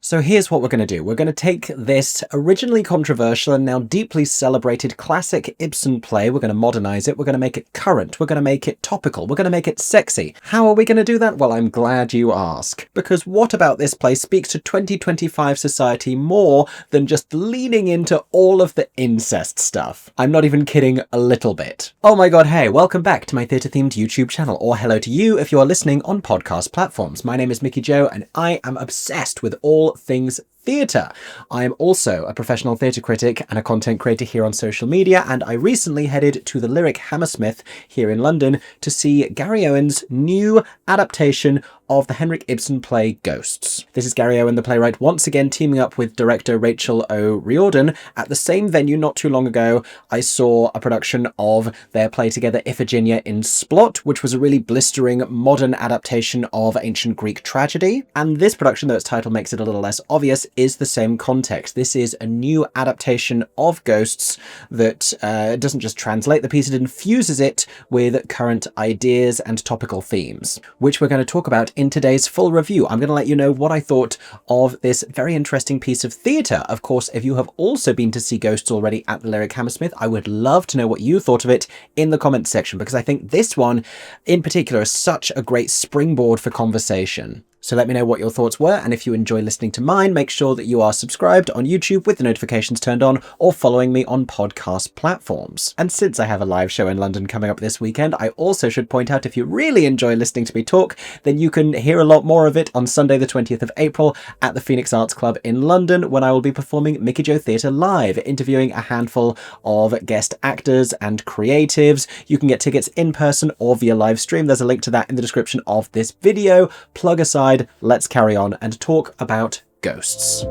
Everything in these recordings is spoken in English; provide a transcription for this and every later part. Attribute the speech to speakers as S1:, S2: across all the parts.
S1: So here's what we're going to do. We're going to take this originally controversial and now deeply celebrated classic Ibsen play. We're going to modernize it. We're going to make it current. We're going to make it topical. We're going to make it sexy. How are we going to do that? Well, I'm glad you ask. Because what about this play speaks to 2025 society more than just leaning into all of the incest stuff? I'm not even kidding a little bit. Oh my god, hey, welcome back to my theatre-themed YouTube channel, or hello to you if you are listening on podcast platforms. My name is Mickey Jo, and I am obsessed with all things theatre. I am also a professional theatre critic and a content creator here on social media, and I recently headed to the Lyric Hammersmith here in London to see Gary Owen's new adaptation of the Henrik Ibsen play Ghosts. This is Gary Owen, the playwright, once again teaming up with director Rachel O'Riordan. At the same venue not too long ago, I saw a production of their play together, Iphigenia in Splot, which was a really blistering modern adaptation of ancient Greek tragedy. And this production, though its title makes it a little less obvious, is the same context. This is a new adaptation of Ghosts that doesn't just translate the piece, it infuses it with current ideas and topical themes, which we're going to talk about in today's full review. I'm going to let you know what I thought of this very interesting piece of theatre. Of course, if you have also been to see Ghosts already at the Lyric Hammersmith, I would love to know what you thought of it in the comments section, because I think this one in particular is such a great springboard for conversation. So let me know what your thoughts were, and if you enjoy listening to mine, make sure that you are subscribed on YouTube with the notifications turned on, or following me on podcast platforms. And since I have a live show in London coming up this weekend, I also should point out, if you really enjoy listening to me talk, then you can hear a lot more of it on Sunday the 20th of April at the Phoenix Arts Club in London, when I will be performing MickeyJoTheatre live, interviewing a handful of guest actors and creatives. You can get tickets in person or via live stream. There's a link to that in the description of this video. Plug aside, let's carry on and talk about Ghosts.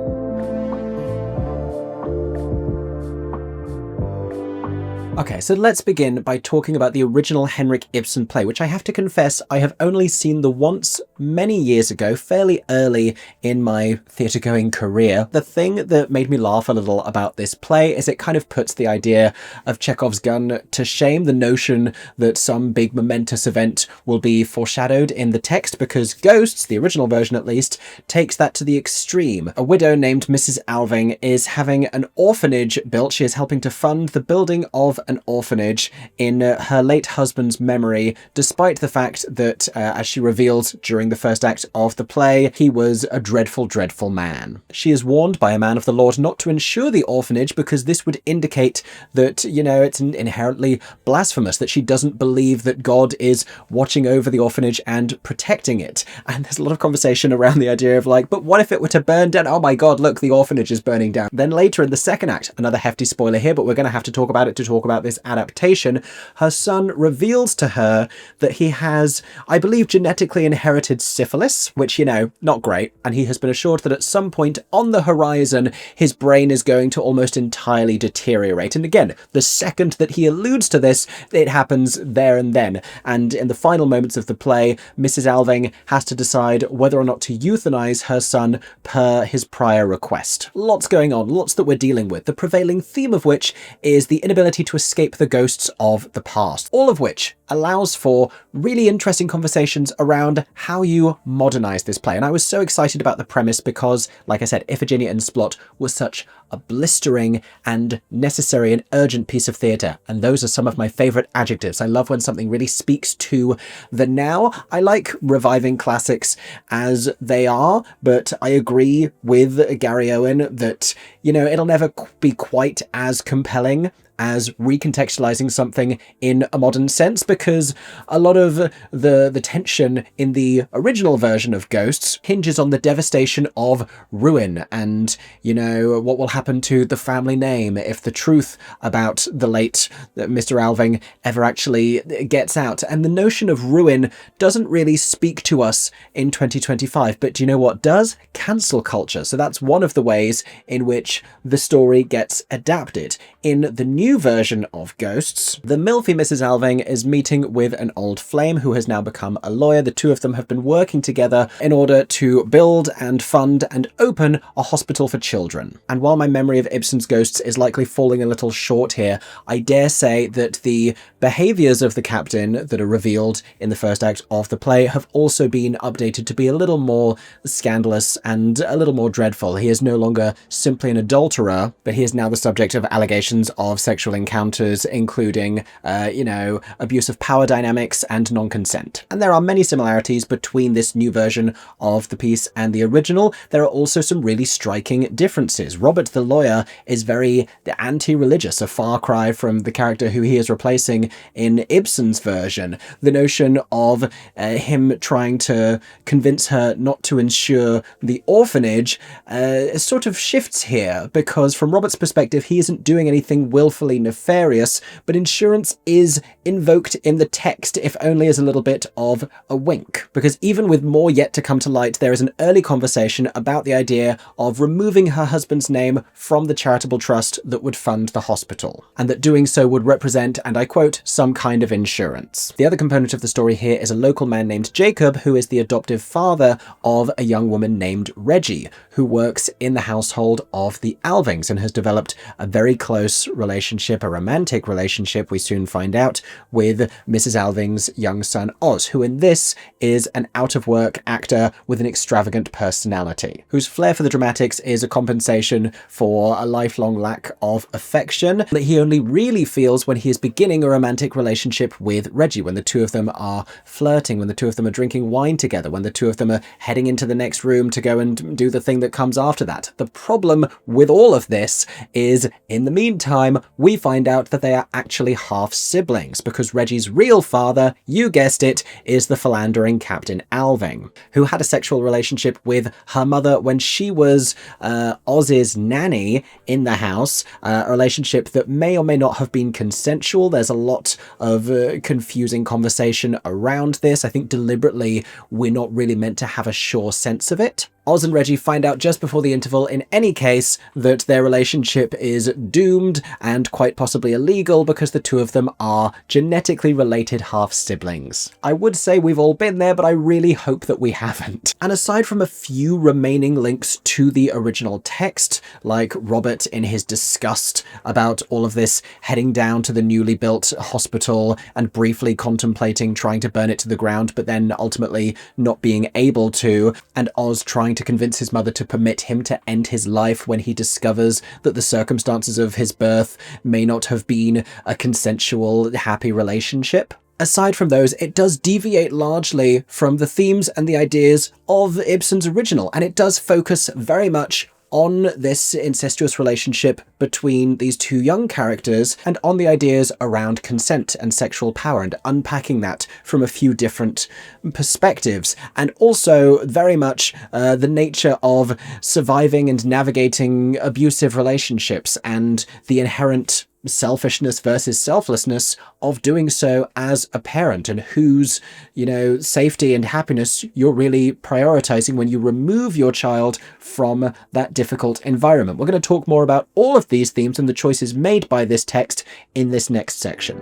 S1: Okay, so let's begin by talking about the original Henrik Ibsen play, which I have to confess I have only seen the once many years ago, fairly early in my theatre-going career. The thing that made me laugh a little about this play is it kind of puts the idea of Chekhov's gun to shame, the notion that some big momentous event will be foreshadowed in the text, because Ghosts, the original version at least, takes that to the extreme. A widow named Mrs. Alving is having an orphanage built. She is helping to fund the building of an orphanage in her late husband's memory, despite the fact that, as she reveals during the first act of the play, he was a dreadful, dreadful man. She is warned by a man of the Lord not to insure the orphanage, because this would indicate that, you know, it's inherently blasphemous, that she doesn't believe that God is watching over the orphanage and protecting it. And there's a lot of conversation around the idea of like, but what if it were to burn down? Oh my god, look, the orphanage is burning down. Then later in the second act, another hefty spoiler here, but we're going to have to talk about it to talk about this adaptation, her son reveals to her that he has, I believe, genetically inherited syphilis, which, you know, not great, and he has been assured that at some point on the horizon his brain is going to almost entirely deteriorate. And again, the second that he alludes to this, it happens there and then. And in the final moments of the play, Mrs. Alving has to decide whether or not to euthanize her son per his prior request. Lots going on, lots that we're dealing with, the prevailing theme of which is the inability to escape the ghosts of the past, all of which allows for really interesting conversations around how you modernize this play. And I was so excited about the premise because, like I said, Iphigenia in Splot was such a blistering and necessary and urgent piece of theatre, and those are some of my favourite adjectives. I love when something really speaks to the now. I like reviving classics as they are, but I agree with Gary Owen that, you know, it'll never be quite as compelling as recontextualizing something in a modern sense, because a lot of the tension in the original version of Ghosts hinges on the devastation of ruin and, you know, what will happen to the family name if the truth about the late Mr. Alving ever actually gets out. And the notion of ruin doesn't really speak to us in 2025, but do you know what does? Cancel culture. So that's one of the ways in which the story gets adapted. In the new new version of ghosts, the milfy Mrs. Alving is meeting with an old flame who has now become a lawyer. The two of them have been working together in order to build and fund and open a hospital for children. And while my memory of Ibsen's ghosts is likely falling a little short here, I dare say that the behaviours of the captain that are revealed in the first act of the play have also been updated to be a little more scandalous and a little more dreadful. He is no longer simply an adulterer, but he is now the subject of allegations of sexual encounters, including, abuse of power dynamics and non-consent. And there are many similarities between this new version of the piece and the original. There are also some really striking differences. Robert the lawyer is very anti-religious, a far cry from the character who he is replacing in Ibsen's version. The notion of him trying to convince her not to insure the orphanage sort of shifts here, because from Robert's perspective, he isn't doing anything willfully nefarious, but insurance is invoked in the text, if only as a little bit of a wink. Because even with more yet to come to light, there is an early conversation about the idea of removing her husband's name from the charitable trust that would fund the hospital, and that doing so would represent, and I quote, some kind of insurance. The other component of the story here is a local man named Jacob, who is the adoptive father of a young woman named Reggie, who works in the household of the Alvings and has developed a very close relationship, a romantic relationship, we soon find out, with Mrs. Alving's young son Oz, who in this is an out-of-work actor with an extravagant personality, whose flair for the dramatics is a compensation for a lifelong lack of affection that he only really feels when he is beginning a romantic relationship with Reggie, when the two of them are flirting, when the two of them are drinking wine together, when the two of them are heading into the next room to go and do the thing that comes after that. The problem with all of this is, in the meantime, we find out that they are actually half siblings, because Reggie's real father, you guessed it, is the philandering Captain Alving, who had a sexual relationship with her mother when she was Oz's nanny in the house, a relationship that may or may not have been consensual. There's a lot of confusing conversation around this. I think deliberately we're not really meant to have a sure sense of it. Oz and Reggie find out just before the interval, in any case, that their relationship is doomed and quite possibly illegal because the two of them are genetically related half-siblings. I would say we've all been there, but I really hope that we haven't. And aside from a few remaining links to the original text, like Robert in his disgust about all of this heading down to the newly built hospital and briefly contemplating trying to burn it to the ground, but then ultimately not being able to, and Oz trying to convince his mother to permit him to end his life when he discovers that the circumstances of his birth may not have been a consensual, happy relationship. Aside from those, it does deviate largely from the themes and the ideas of Ibsen's original, and it does focus very much on this incestuous relationship between these two young characters and on the ideas around consent and sexual power, and unpacking that from a few different perspectives, and also very much the nature of surviving and navigating abusive relationships and the inherent selfishness versus selflessness of doing so as a parent, and whose, safety and happiness you're really prioritizing when you remove your child from that difficult environment. We're going to talk more about all of these themes and the choices made by this text in this next section.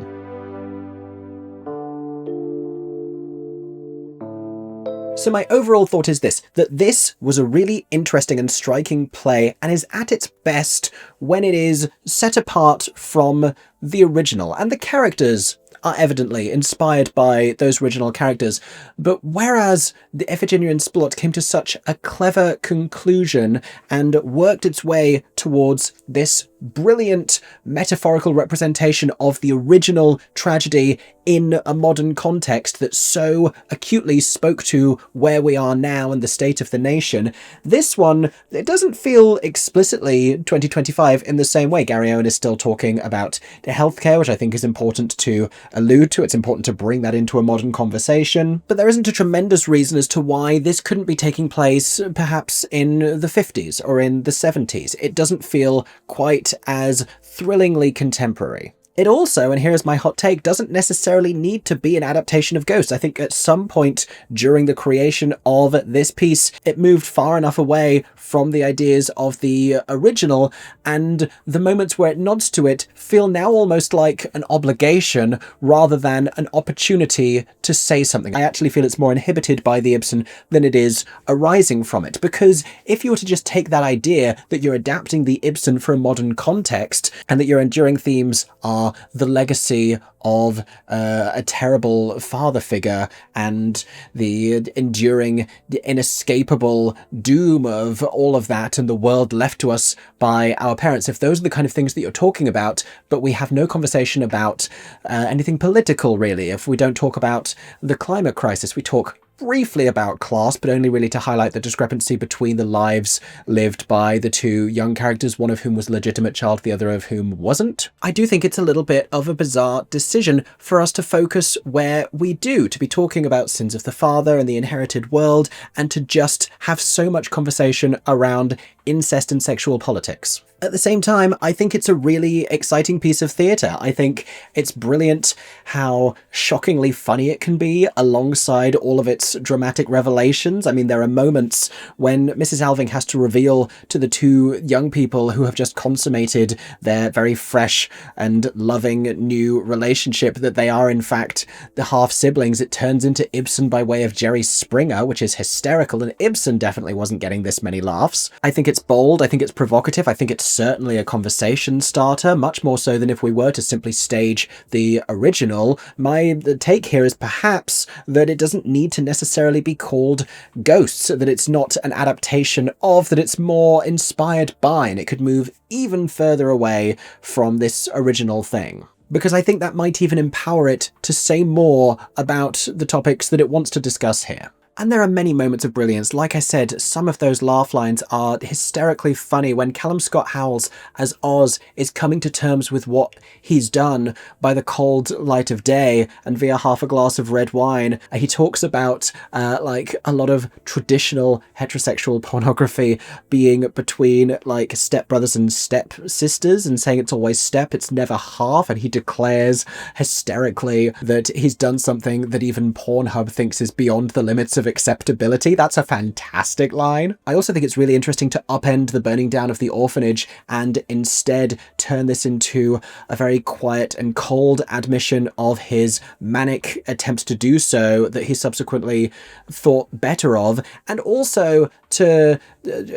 S1: So my overall thought is this, that this was a really interesting and striking play, and is at its best when it is set apart from the original, and the characters are evidently inspired by those original characters. But whereas the Iphigenian Splot came to such a clever conclusion and worked its way towards this brilliant metaphorical representation of the original tragedy in a modern context that so acutely spoke to where we are now and the state of the nation, this one, it doesn't feel explicitly 2025 in the same way. Gary Owen is still talking about the healthcare, which I think is important to allude to. It's important to bring that into a modern conversation, but there isn't a tremendous reason as to why this couldn't be taking place perhaps in the 50s or in the 70s. It doesn't feel quite as thrillingly contemporary. It also, and here's my hot take, doesn't necessarily need to be an adaptation of Ghosts. I think at some point during the creation of this piece, it moved far enough away from the ideas of the original, and the moments where it nods to it feel now almost like an obligation rather than an opportunity to say something. I actually feel it's more inhibited by the Ibsen than it is arising from it, because if you were to just take that idea that you're adapting the Ibsen for a modern context and that your enduring themes are the legacy of a terrible father figure and the enduring, inescapable doom of all of that and the world left to us by our parents, if those are the kind of things that you're talking about, but we have no conversation about anything political really, if we don't talk about the climate crisis, we talk briefly about class, but only really to highlight the discrepancy between the lives lived by the two young characters, one of whom was a legitimate child, the other of whom wasn't. I do think it's a little bit of a bizarre decision for us to focus where we do, to be talking about sins of the father and the inherited world, and to just have so much conversation around incest and sexual politics. At the same time, I think it's a really exciting piece of theatre. I think it's brilliant how shockingly funny it can be alongside all of its dramatic revelations. I mean, there are moments when Mrs. Alving has to reveal to the two young people who have just consummated their very fresh and loving new relationship that they are in fact the half-siblings. It turns into Ibsen by way of Jerry Springer, which is hysterical, and Ibsen definitely wasn't getting this many laughs. I think it's bold, I think it's provocative, I think it's certainly a conversation starter, much more so than if we were to simply stage the original. My take here is perhaps that it doesn't need to necessarily be called Ghosts, that it's not an adaptation of, that it's more inspired by, and it could move even further away from this original thing. Because I think that might even empower it to say more about the topics that it wants to discuss here. And there are many moments of brilliance. Like I said, some of those laugh lines are hysterically funny when Callum Scott Howells as Oz is coming to terms with what he's done by the cold light of day and via half a glass of red wine. He talks about like a lot of traditional heterosexual pornography being between like stepbrothers and stepsisters and saying it's always step, it's never half. And he declares hysterically that he's done something that even Pornhub thinks is beyond the limits of acceptability. That's a fantastic line. I also think it's really interesting to upend the burning down of the orphanage and instead turn this into a very quiet and cold admission of his manic attempts to do so that he subsequently thought better of, and also to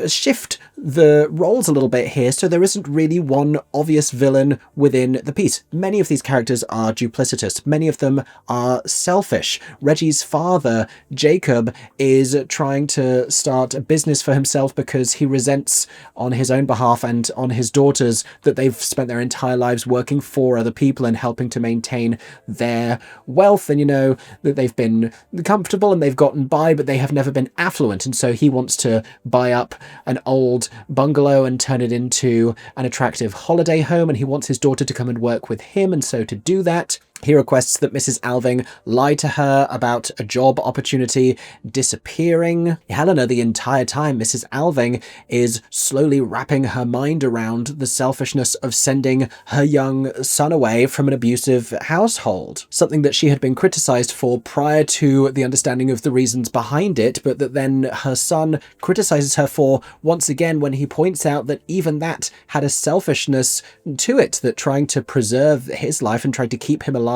S1: shift the roles a little bit here so there isn't really one obvious villain within the piece. Many of these characters are duplicitous. Many of them are selfish. Reggie's father, Jacob, is trying to start a business for himself because he resents on his own behalf and on his daughters that they've spent their entire lives working for other people and helping to maintain their wealth, and you know that they've been comfortable and they've gotten by, but they have never been affluent, and so he wants to buy up an old bungalow and turn it into an attractive holiday home, and he wants his daughter to come and work with him, and so to do that he requests that Mrs. Alving lie to her about a job opportunity disappearing. Helena, the entire time, Mrs. Alving is slowly wrapping her mind around the selfishness of sending her young son away from an abusive household, something that she had been criticised for prior to the understanding of the reasons behind it, but that then her son criticises her for once again when he points out that even that had a selfishness to it, that trying to preserve his life and trying to keep him alive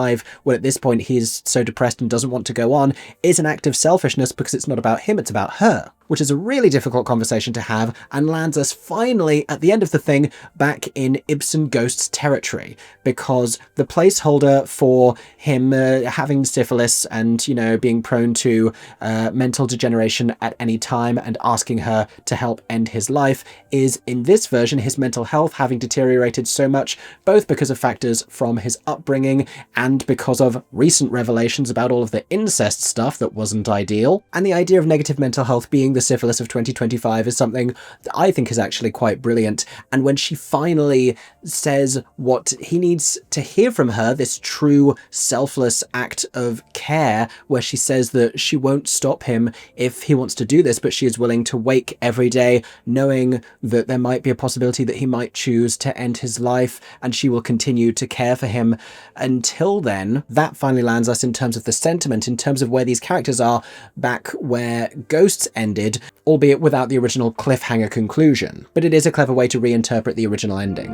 S1: when at this point he's so depressed and doesn't want to go on is an act of selfishness because it's not about him, it's about her. Which is a really difficult conversation to have and lands us finally at the end of the thing back in Ibsen Ghosts territory, because the placeholder for him having syphilis and, you know, being prone to mental degeneration at any time and asking her to help end his life is, in this version, his mental health having deteriorated so much, both because of factors from his upbringing and because of recent revelations about all of the incest stuff that wasn't ideal, and the idea of negative mental health being the syphilis of 2025 is something that I think is actually quite brilliant. And when she finally says what he needs to hear from her, this true selfless act of care, where she says that she won't stop him if he wants to do this, but she is willing to wake every day knowing that there might be a possibility that he might choose to end his life, and she will continue to care for him until then. That finally lands us in terms of the sentiment, in terms of where these characters are back where Ghosts ended, albeit without the original cliffhanger conclusion. But it is a clever way to reinterpret the original ending.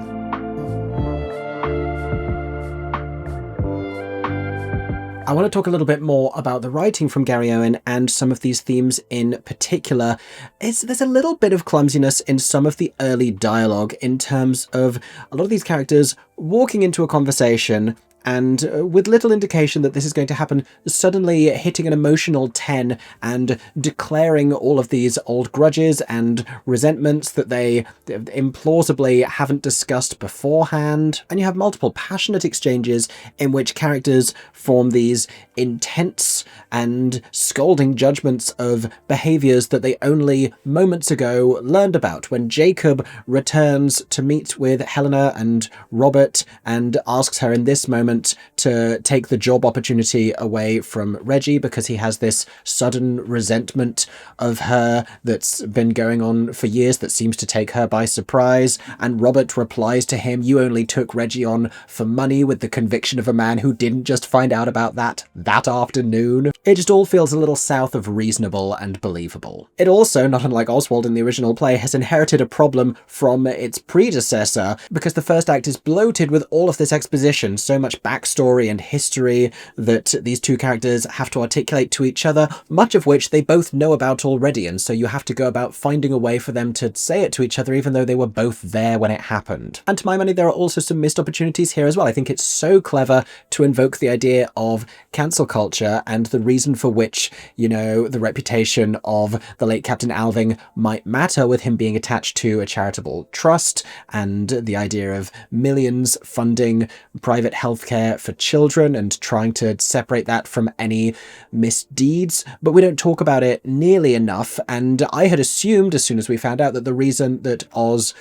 S1: I want to talk a little bit more about the writing from Gary Owen and some of these themes in particular. There's a little bit of clumsiness in some of the early dialogue in terms of a lot of these characters walking into a conversation and with little indication that this is going to happen, suddenly hitting an emotional 10 and declaring all of these old grudges and resentments that they implausibly haven't discussed beforehand. And you have multiple passionate exchanges in which characters form these intense and scolding judgments of behaviors that they only moments ago learned about. When Jacob returns to meet with Helena and Robert and asks her in this moment to take the job opportunity away from Reggie because he has this sudden resentment of her that's been going on for years that seems to take her by surprise. And Robert replies to him, "You only took Reggie on for money," with the conviction of a man who didn't just find out about that afternoon. It just all feels a little south of reasonable and believable. It also, not unlike Oswald in the original play, has inherited a problem from its predecessor, because the first act is bloated with all of this exposition, so much backstory and history that these two characters have to articulate to each other, much of which they both know about already, and so you have to go about finding a way for them to say it to each other even though they were both there when it happened. And to my mind, there are also some missed opportunities here as well. I think it's so clever to invoke the idea of cancel culture and the reason for which, you know, the reputation of the late Captain Alving might matter, with him being attached to a charitable trust, and the idea of millions funding private healthcare for children and trying to separate that from any misdeeds. But we don't talk about it nearly enough, and I had assumed as soon as we found out that the reason that Oz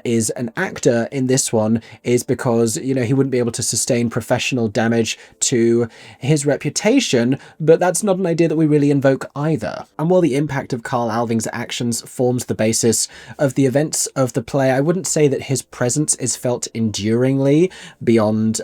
S1: is an actor in this one is because, you know, he wouldn't be able to sustain professional damage to his reputation, but that's not an idea that we really invoke either. And while the impact of Carl Alving's actions forms the basis of the events of the play, I wouldn't say that his presence is felt enduringly beyond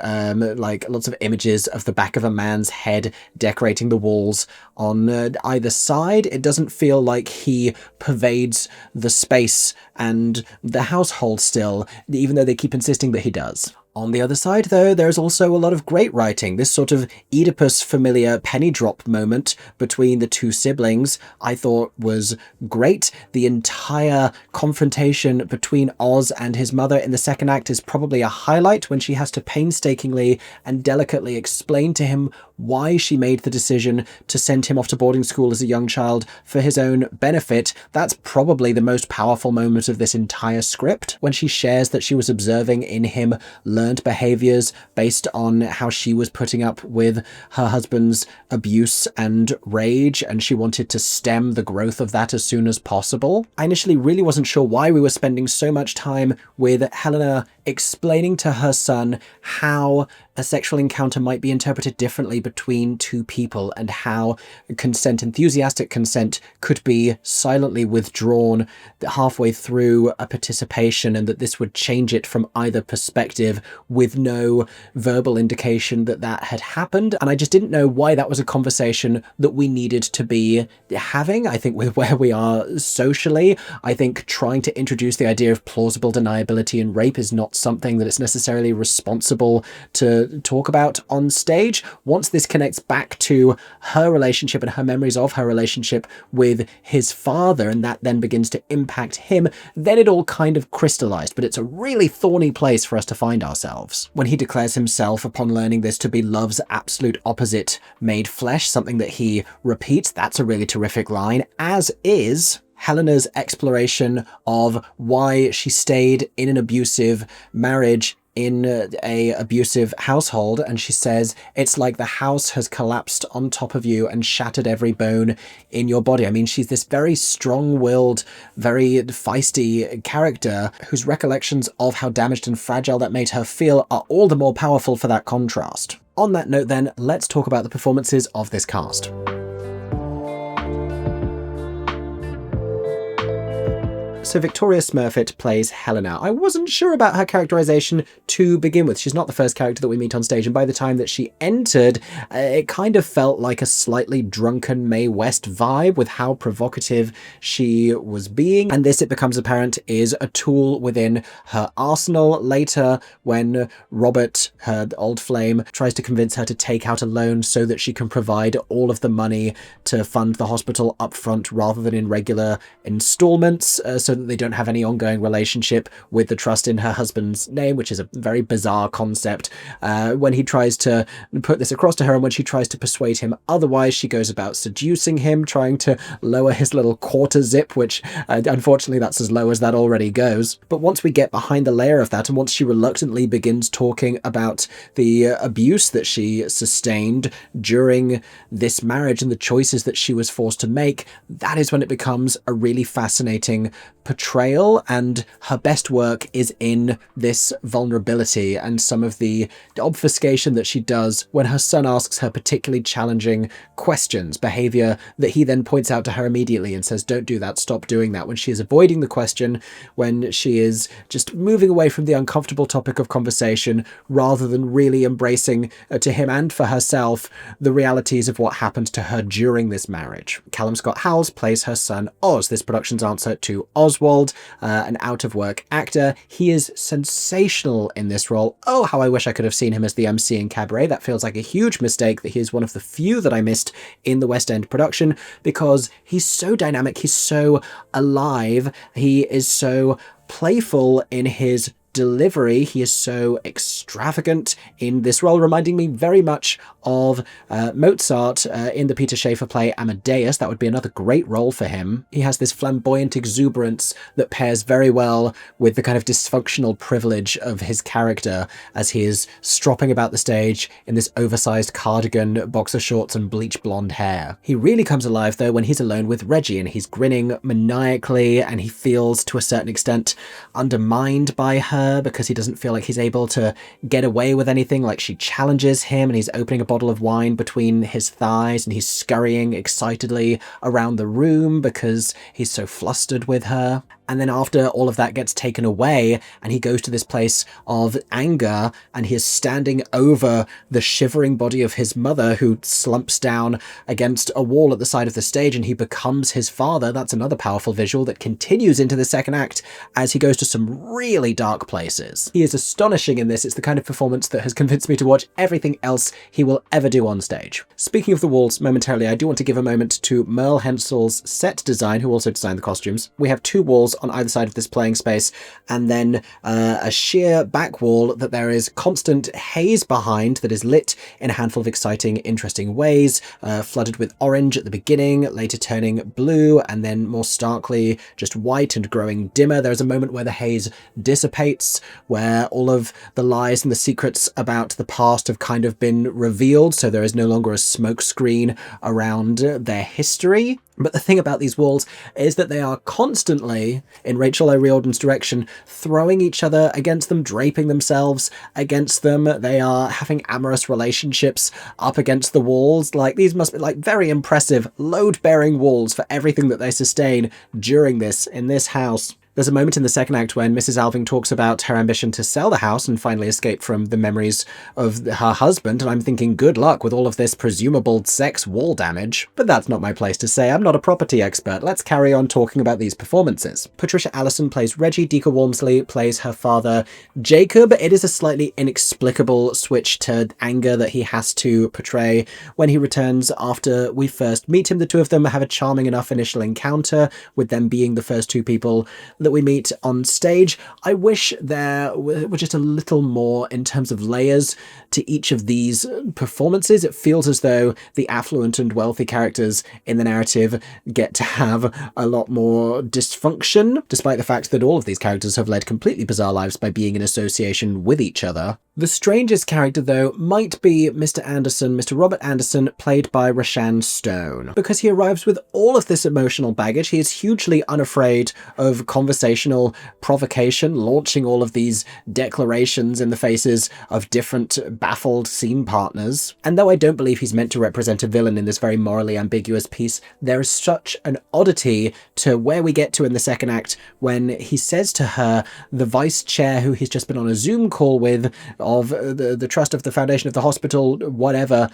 S1: like lots of images of the back of a man's head decorating the walls on either side. It doesn't feel like he pervades the space and the household still, even though they keep insisting that he does. On the other side, though, there's also a lot of great writing. This sort of Oedipus familiar penny drop moment between the two siblings I thought was great. The entire confrontation between Oz and his mother in the second act is probably a highlight, when she has to painstakingly and delicately explain to him why she made the decision to send him off to boarding school as a young child for his own benefit. That's probably the most powerful moment of this entire script, when she shares that she was observing in him learned behaviors based on how she was putting up with her husband's abuse and rage, and she wanted to stem the growth of that as soon as possible. I initially really wasn't sure why we were spending so much time with Helena explaining to her son how a sexual encounter might be interpreted differently between two people, and how consent, enthusiastic consent, could be silently withdrawn halfway through a participation, and that this would change it from either perspective with no verbal indication that that had happened. And I just didn't know why that was a conversation that we needed to be having. I think with where we are socially, I think trying to introduce the idea of plausible deniability in rape is not something that it's necessarily responsible to talk about on stage. Once this connects back to her relationship and her memories of her relationship with his father, and that then begins to impact him, then it all kind of crystallized. But it's a really thorny place for us to find ourselves. When he declares himself, upon learning this, to be love's absolute opposite made flesh, something that he repeats, that's a really terrific line, as is Helena's exploration of why she stayed in an abusive marriage, in a abusive household, and she says it's like the house has collapsed on top of you and shattered every bone in your body. I mean, she's this very strong-willed, very feisty character whose recollections of how damaged and fragile that made her feel are all the more powerful for that contrast. On that note then, let's talk about the performances of this cast. So Victoria Smurfit plays Helena. I wasn't sure about her characterization to begin with. She's not the first character that we meet on stage, and by the time that she entered, it kind of felt like a slightly drunken Mae West vibe with how provocative she was being. And this, it becomes apparent, is a tool within her arsenal. Later, when Robert, her old flame, tries to convince her to take out a loan so that she can provide all of the money to fund the hospital up front rather than in regular installments, so that they don't have any ongoing relationship with the trust in her husband's name, which is a very bizarre concept. When he tries to put this across to her and when she tries to persuade him otherwise, she goes about seducing him, trying to lower his little quarter zip, which unfortunately that's as low as that already goes. But once we get behind the layer of that, and once she reluctantly begins talking about the abuse that she sustained during this marriage and the choices that she was forced to make, that is when it becomes a really fascinating portrayal, and her best work is in this vulnerability and some of the obfuscation that she does when her son asks her particularly challenging questions, behavior that he then points out to her immediately and says, don't do that, stop doing that, when she is avoiding the question, when she is just moving away from the uncomfortable topic of conversation rather than really embracing to him and for herself the realities of what happened to her during this marriage. Callum Scott Howells plays her son Oz, this production's answer to Oswald, an out-of-work actor. He is sensational in this role. Oh, how I wish I could have seen him as the MC in Cabaret. That feels like a huge mistake that he is one of the few that I missed in the West End production, because he's so dynamic, he's so alive, he is so playful in his delivery, he is so extravagant in this role, reminding me very much of Mozart in the Peter Shaffer play Amadeus. That would be another great role for him. He has this flamboyant exuberance that pairs very well with the kind of dysfunctional privilege of his character as he is stropping about the stage in this oversized cardigan, boxer shorts and bleach blonde hair. He really comes alive though when he's alone with Reggie and he's grinning maniacally, and he feels to a certain extent undermined by her because he doesn't feel like he's able to get away with anything. Like, she challenges him and he's opening a bottle of wine between his thighs and he's scurrying excitedly around the room because he's so flustered with her. And then after all of that gets taken away and he goes to this place of anger and he is standing over the shivering body of his mother who slumps down against a wall at the side of the stage, and he becomes his father. That's another powerful visual that continues into the second act as he goes to some really dark places. He is astonishing in this. It's the kind of performance that has convinced me to watch everything else he will ever do on stage. Speaking of the walls momentarily, I do want to give a moment to Merle Hensel's set design, who also designed the costumes. We have two walls on either side of this playing space, and then a sheer back wall that there is constant haze behind that is lit in a handful of exciting, interesting ways, flooded with orange at the beginning, later turning blue, and then more starkly just white and growing dimmer. There's a moment where the haze dissipates, where all of the lies and the secrets about the past have kind of been revealed, so there is no longer a smoke screen around their history. But the thing about these walls is that they are constantly, in Rachel O. Riordan's direction, throwing each other against them, draping themselves against them. They are having amorous relationships up against the walls. Like, these must be like very impressive load-bearing walls for everything that they sustain during this in this house. There's a moment in the second act when Mrs. Alving talks about her ambition to sell the house and finally escape from the memories of her husband, and I'm thinking, good luck with all of this presumable sex wall damage. But that's not my place to say. I'm not a property expert. Let's carry on talking about these performances. Patricia Allison plays Reggie. Dika Walmsley plays her father, Jacob. It is a slightly inexplicable switch to anger that he has to portray when he returns after we first meet him. The two of them have a charming enough initial encounter, with them being the first two people that we meet on stage. I wish there were just a little more in terms of layers to each of these performances. It feels as though the affluent and wealthy characters in the narrative get to have a lot more dysfunction, despite the fact that all of these characters have led completely bizarre lives by being in association with each other. The strangest character, though, might be Mr. Anderson, Mr. Robert Anderson, played by Rashan Stone. Because he arrives with all of this emotional baggage, he is hugely unafraid of conversational provocation, launching all of these declarations in the faces of different baffled scene partners. And though I don't believe he's meant to represent a villain in this very morally ambiguous piece, there is such an oddity to where we get to in the second act when he says to her, the vice chair who he's just been on a Zoom call with, of the trust of the foundation of the hospital, whatever,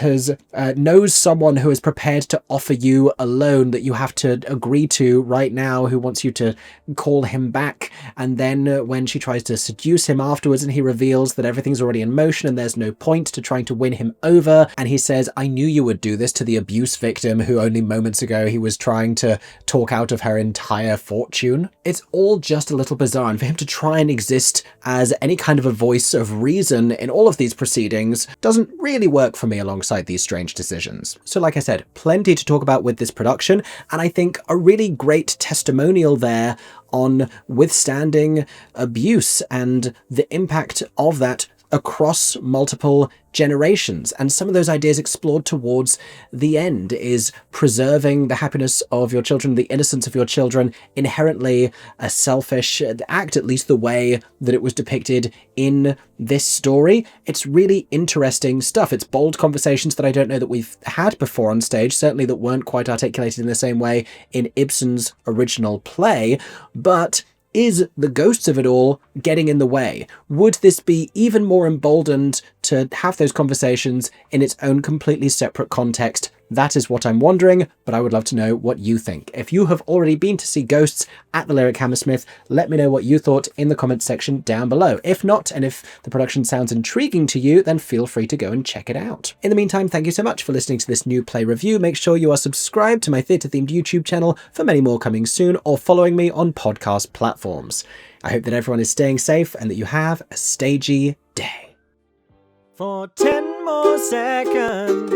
S1: knows someone who is prepared to offer you a loan that you have to agree to right now, who wants you to call him back. And then when she tries to seduce him afterwards and he reveals that everything's already in motion and there's no point to trying to win him over, and he says, I knew you would do this, to the abuse victim who only moments ago he was trying to talk out of her entire fortune. It's all just a little bizarre, and for him to try and exist as any kind of a voice of reason in all of these proceedings doesn't really work for me alongside these strange decisions. So like I said, plenty to talk about with this production, and I think a really great testimonial there on withstanding abuse and the impact of that across multiple generations. And some of those ideas explored towards the end is preserving the happiness of your children, the innocence of your children, inherently a selfish act, at least the way that it was depicted in this story. It's really interesting stuff. It's bold conversations that I don't know that we've had before on stage, certainly that weren't quite articulated in the same way in Ibsen's original play, but is the ghosts of it all getting in the way? Would this be even more emboldened to have those conversations in its own completely separate context? That is what I'm wondering, but I would love to know what you think. If you have already been to see Ghosts at the Lyric Hammersmith, let me know what you thought in the comments section down below. If not, and if the production sounds intriguing to you, then feel free to go and check it out. In the meantime, thank you so much for listening to this new play review. Make sure you are subscribed to my theatre-themed YouTube channel for many more coming soon, or following me on podcast platforms. I hope that everyone is staying safe and that you have a stagey day. For 10 more seconds,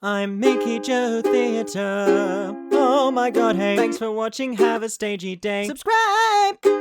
S1: I'm MickeyJoTheatre. Oh my god, hey. Thanks for watching, have a stagey day. Subscribe!